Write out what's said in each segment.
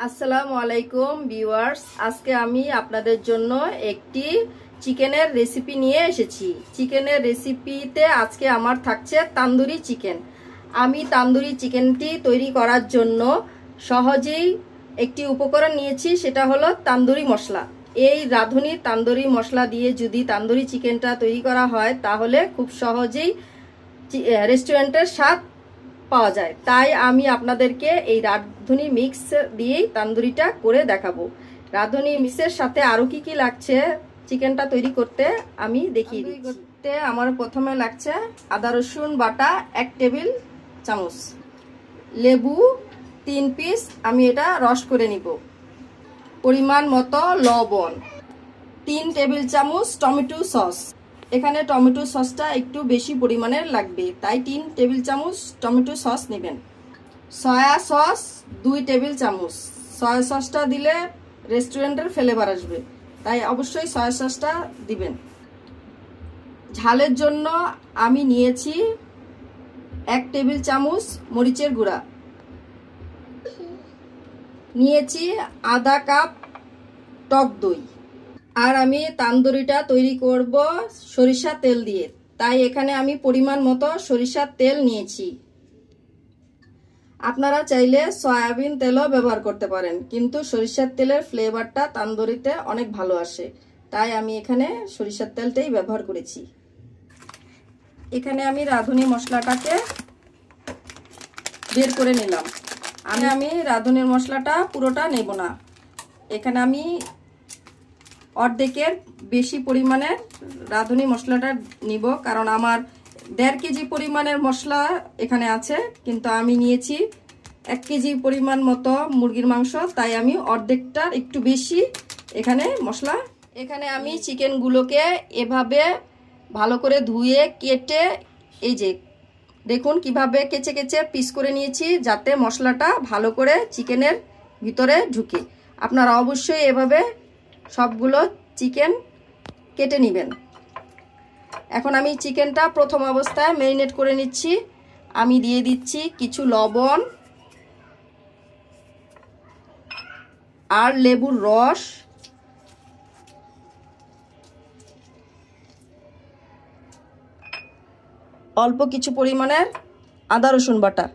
আসসালামু আলাইকুম ভিউয়ার্স, আজকে আমি আপনাদের জন্য একটি চিকেনের রেসিপি নিয়ে এসেছি। চিকেনের রেসিপিতে আজকে আমার থাকছে তান্দুরি চিকেন। আমি তান্দুরি চিকেনটি তৈরি করার জন্য সহজেই একটি উপকরণ নিয়েছি, সেটা হলো তান্দুরি মশলা। এই রাঁধুনি তান্দুরি মশলা দিয়ে যদি তান্দুরি চিকেনটা তৈরি করা হয় তাহলে খুব সহজেই রেস্টুরেন্টের স্বাদ পাওয়া যায়। তাই আমি আপনাদেরকে এই রাঁধুনি মিক্স দিয়েই তান্দুরিটা করে দেখাবো। রাঁধুনি মিক্সের সাথে আরো কি কি লাগছে চিকেনটা তৈরি করতে আমি দেখিয়ে দিচ্ছি। আমার প্রথমে লাগছে আদা রসুন বাটা 1 টেবিল চামচ, লেবু 3 পিস, আমি এটা রস করে নিব, পরিমাণ মতো লবণ, 3 টেবিল চামচ টমেটো সস। এখানে টমেটো সসটা একটু বেশি পরিমাণের লাগবে, তাই 3 টেবিল চামচ টমেটো সস নেবেন। সয়া সস 2 টেবিল চামচ। সয়া সসটা দিলে রেস্টুরেন্টের ফ্লেভার আসবে, তাই অবশ্যই সয়া সসটা দিবেন। ঝালের জন্য আমি নিয়েছি 1 টেবিল চামচ মরিচের গুঁড়া, নিয়েছি আধা কাপ টক দই। আর আমি তান্দুরিটা তৈরি করব সরিষার তেল দিয়ে, তাই এখানে আমি পরিমাণ মতো সরিষার তেল নিয়েছি। আপনারা চাইলে সয়াবিন তেলও ব্যবহার করতে পারেন, কিন্তু সরিষার তেলের ফ্লেভারটা তান্দুরিতে অনেক ভালো আসে, তাই আমি এখানে সরিষার তেলটাই ব্যবহার করেছি। এখানে আমি রাঁধুনি মশলাটাকে বের করে নিলাম। আমি রাঁধুনির মশলাটা পুরোটা নেব না, এখানে আমি অর্ধেকের বেশি পরিমাণে রাঁধুনি মশলাটা নিব, কারণ আমার 1.5 কেজি পরিমাণের মশলা এখানে আছে, কিন্তু আমি নিয়েছি 1 কেজি পরিমাণ মতো মুরগির মাংস, তাই আমি অর্ধেকটার একটু বেশি এখানে মশলা। এখানে আমি চিকেনগুলোকে এভাবে ভালো করে ধুয়ে কেটে, এই যে দেখুন কিভাবে কেচে কেচে পিস করে নিয়েছি, যাতে মশলাটা ভালো করে চিকেনের ভিতরে ঢুকে। আপনারা অবশ্যই এভাবে সবগুলো চিকেন কেটে নেবেন। এখন আমি চিকেনটা প্রথম অবস্থায় ম্যারিনেট করে নিচ্ছি। আমি দিয়ে দিচ্ছি কিছু লবণ আর লেবুর রস, অল্প কিছু পরিমাণের আদা রসুন বাটা।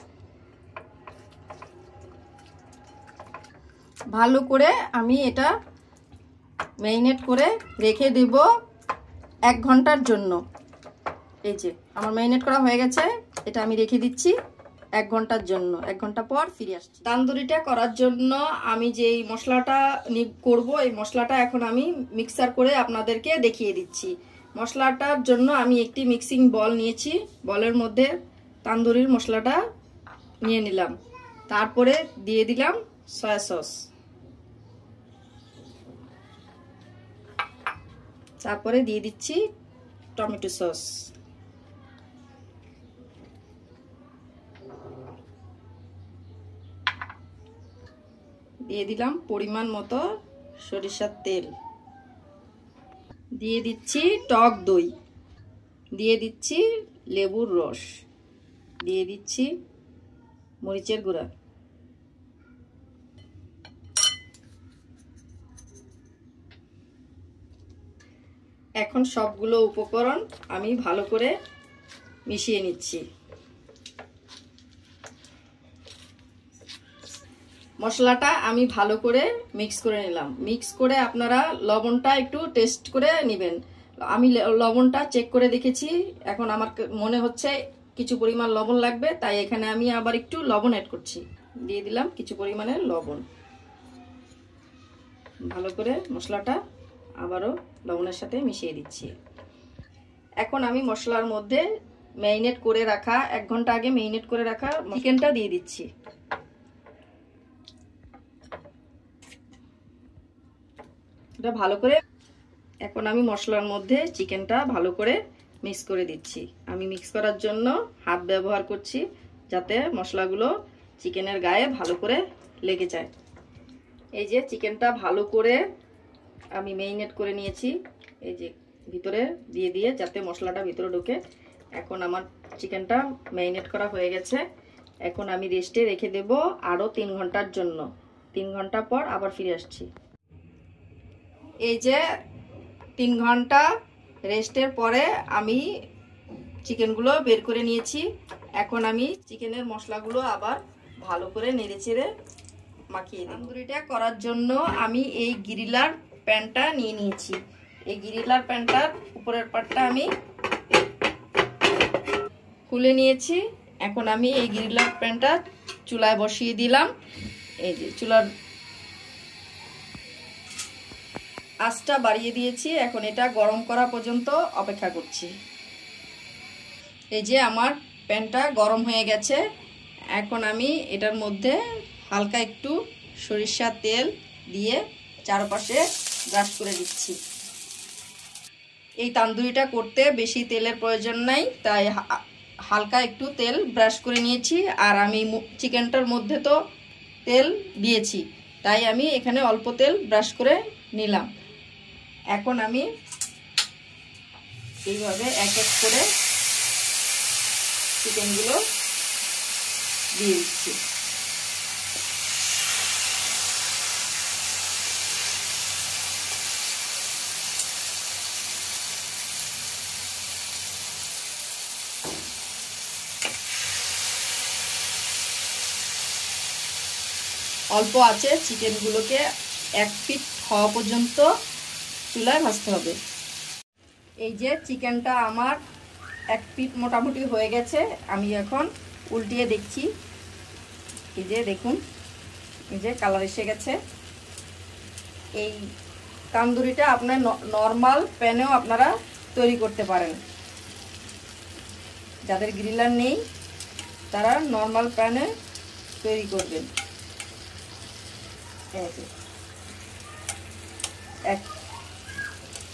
ভালো করে আমি এটা ম্যারিনেট করে রেখে দেব 1 ঘন্টার জন্য। এই যে আমার ম্যারিনেট করা হয়ে গেছে, এটা আমি রেখে দিচ্ছি 1 ঘন্টার জন্য। 1 ঘন্টা পর ফিরে আসছি। তান্দুরিটা করার জন্য আমি যেই মশলাটা করব, এই মশলাটা এখন আমি মিক্সার করে আপনাদেরকে দেখিয়ে দিচ্ছি। মশলাটার জন্য আমি একটি মিক্সিং বল নিয়েছি, বলের মধ্যে তান্দুরির মশলাটা নিয়ে নিলাম, তারপরে দিয়ে দিলাম সয়া সস, তারপরে দিয়ে দিচ্ছি টমেটো সস, দিয়ে দিলাম পরিমাণ মতো সরিষার তেল, দিয়ে দিচ্ছি টক দই, দিয়ে দিচ্ছি লেবুর রস, দিয়ে দিচ্ছি মরিচের গুঁড়া। এখন সবগুলো উপকরণ আমি ভালো করে মিশিয়ে নিচ্ছি। মশলাটা আমি ভালো করে মিক্স করে নিলাম। মিক্স করে আপনারা লবণটা একটু টেস্ট করে নেবেন। আমি লবণটা চেক করে দেখেছি, এখন আমার মনে হচ্ছে কিছু পরিমাণ লবণ লাগবে, তাই এখানে আমি আবার একটু লবণ অ্যাড করছি। দিয়ে দিলাম কিছু পরিমাণের লবণ। ভালো করে মশলাটা আবারও লবণের সাথে মিশিয়ে দিচ্ছি। এখন আমি মশলার মধ্যে ম্যারিনেট করে রাখা, 1 ঘন্টা আগে ম্যারিনেট করে রাখা চিকেনটা দিয়ে দিচ্ছি। এটা ভালো করে, এখন আমি মশলার মধ্যে চিকেনটা ভালো করে মিক্স করে দিচ্ছি। আমি মিক্স করার জন্য হাত ব্যবহার করছি, যাতে মশলাগুলো চিকেনের গায়ে ভালো করে লেগে যায়। এই যে চিকেনটা ভালো করে আমি ম্যারিনেট করে নিয়েছি, এই যে ভিতরে দিয়ে দিয়ে যাতে মশলাটা ভিতরে ঢোকে। এখন আমার চিকেনটা ম্যারিনেট করা হয়ে গেছে, এখন আমি রেস্টে রেখে দেব আরও 3 ঘন্টার জন্য। 3 ঘন্টা পর আবার ফিরে আসছি। এই যে 3 ঘন্টা রেস্টের পরে আমি চিকেনগুলো বের করে নিয়েছি। এখন আমি চিকেনের মশলাগুলো আবার ভালো করে নেড়েচেড়ে মাখিয়ে দিই। তন্দুরিটা করার জন্য আমি এই গ্রিলার প্যানটা নিয়ে নিয়েছি। এই গ্রিলার প্যানটার উপরের পাটটা আমি খুলে নিয়েছি। এখন আমি এই গ্রিলার প্যানটা চুলায় বসিয়ে দিলাম। এই যে চুলার আঁচটা বাড়িয়ে দিয়েছি। এখন এটা গরম করা পর্যন্ত অপেক্ষা করছি। এই যে আমার প্যানটা গরম হয়ে গেছে। এখন আমি এটার মধ্যে হালকা একটু সরিষার তেল দিয়ে চারপাশে ব্রাশ করে দিচ্ছি। এই তান্দুরিটা করতে বেশি তেলের প্রয়োজন নাই, তাই হালকা একটু তেল ব্রাশ করে নিয়েছি। আর আমি চিকেনটার মধ্যে তো তেল দিয়েছি, তাই আমি এখানে অল্প তেল ব্রাশ করে নিলাম। এখন আমি এইভাবে এক এক করে চিকেনগুলো দিয়ে দিচ্ছি। অল্প আছে চিকেনগুলোকে 1 পিঠ হওয়া পর্যন্ত চুলায় ভাজতে হবে। এই যে চিকেনটা আমার 1 পিঠ মোটামুটি হয়ে গেছে। আমি এখন উল্টিয়ে দেখছি। এই যে দেখুন, এই যে কালার এসে গেছে। এই তান্দুরিটা আপনার নর্মাল প্যানেও আপনারা তৈরি করতে পারেন। যাদের গ্রিলার নেই তারা নর্মাল প্যানে তৈরি করবেন। এক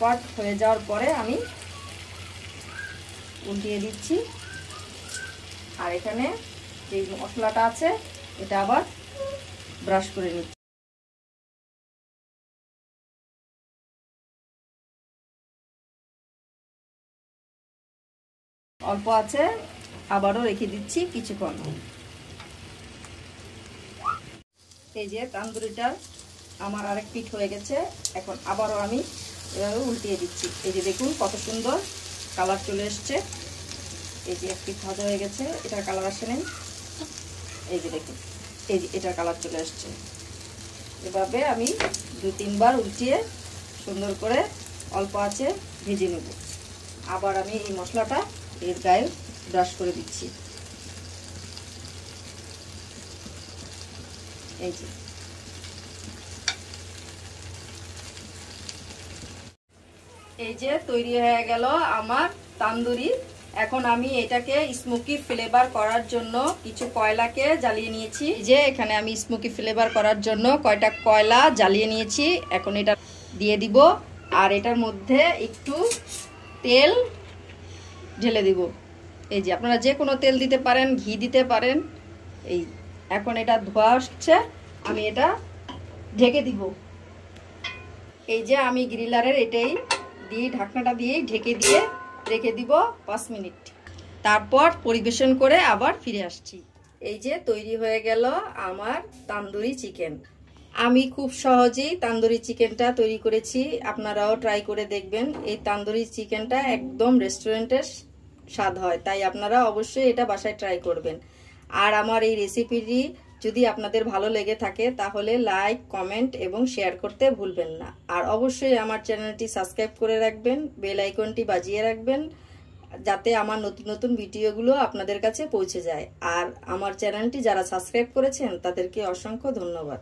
পার্ট হয়ে যাওয়ার পরে আমি উল্টিয়ে দিচ্ছি। আর এখানে যে মশলাটা আছে এটা আবার ব্রাশ করে নিচ্ছি। অল্প আছে, আবারও রেখে দিচ্ছি কিছুক্ষণ। এই যে তান্দুরিটা আমার আরেক পিঠ হয়ে গেছে। এখন আবারও আমি এভাবে উল্টিয়ে দিচ্ছি। এই যে দেখুন কত সুন্দর কালার চলে এসছে। এই যে 1 পিঠ ভাজা হয়ে গেছে, এটার কালার আসে নেই। এই যে দেখুন, এই যে এটার কালার চলে আসছে। এভাবে আমি 2-3 বার উল্টিয়ে সুন্দর করে অল্প আছে ভেজে নেব। আবার আমি এই মশলাটা এর গায়ে ব্রাশ করে দিচ্ছি। এই যে এই যে তৈরি হয়ে গেল আমার তান্দুরি। এখন আমি এটাকে স্মোকি ফ্লেভার করার জন্য কিছু কয়লাকে জ্বালিয়ে নিয়েছি। যে এখানে আমি স্মোকি ফ্লেভার করার জন্য কয়টা কয়লা জ্বালিয়ে নিয়েছি। এখন এটা দিয়ে দিব। আর এটার মধ্যে একটু তেল ঢেলে দিব। এই যে আপনারা যে কোনো তেল দিতে পারেন, ঘি দিতে পারেন। এই এখন এটা ধোয়া আসছে, আমি এটা ঢেকে দিব। এই যে আমি গ্রিলারের এটাই দিয়ে ঢাকনাটা দিয়ে ঢেকে দিয়ে রেখে দিব 5 মিনিট। তারপর পরিবেশন করে আবার ফিরে আসছি। এই যে তৈরি হয়ে গেল আমার তান্দুরি চিকেন। আমি খুব সহজেই তান্দুরি চিকেনটা তৈরি করেছি, আপনারাও ট্রাই করে দেখবেন। এই তান্দুরি চিকেনটা একদম রেস্টুরেন্টের স্বাদ হয়, তাই আপনারা অবশ্যই এটা বাসায় ট্রাই করবেন। আর আমার এই রেসিপিটি যদি আপনাদের ভালো লেগে থাকে তাহলে লাইক, কমেন্ট এবং শেয়ার করতে ভুলবেন না। আর অবশ্যই আমার চ্যানেলটি সাবস্ক্রাইব করে রাখবেন, বেল আইকনটি বাজিয়ে রাখবেন, যাতে আমার নতুন নতুন ভিডিওগুলো আপনাদের কাছে পৌঁছে যায়। আর আমার চ্যানেলটি যারা সাবস্ক্রাইব করেছেন তাদেরকে অসংখ্য ধন্যবাদ।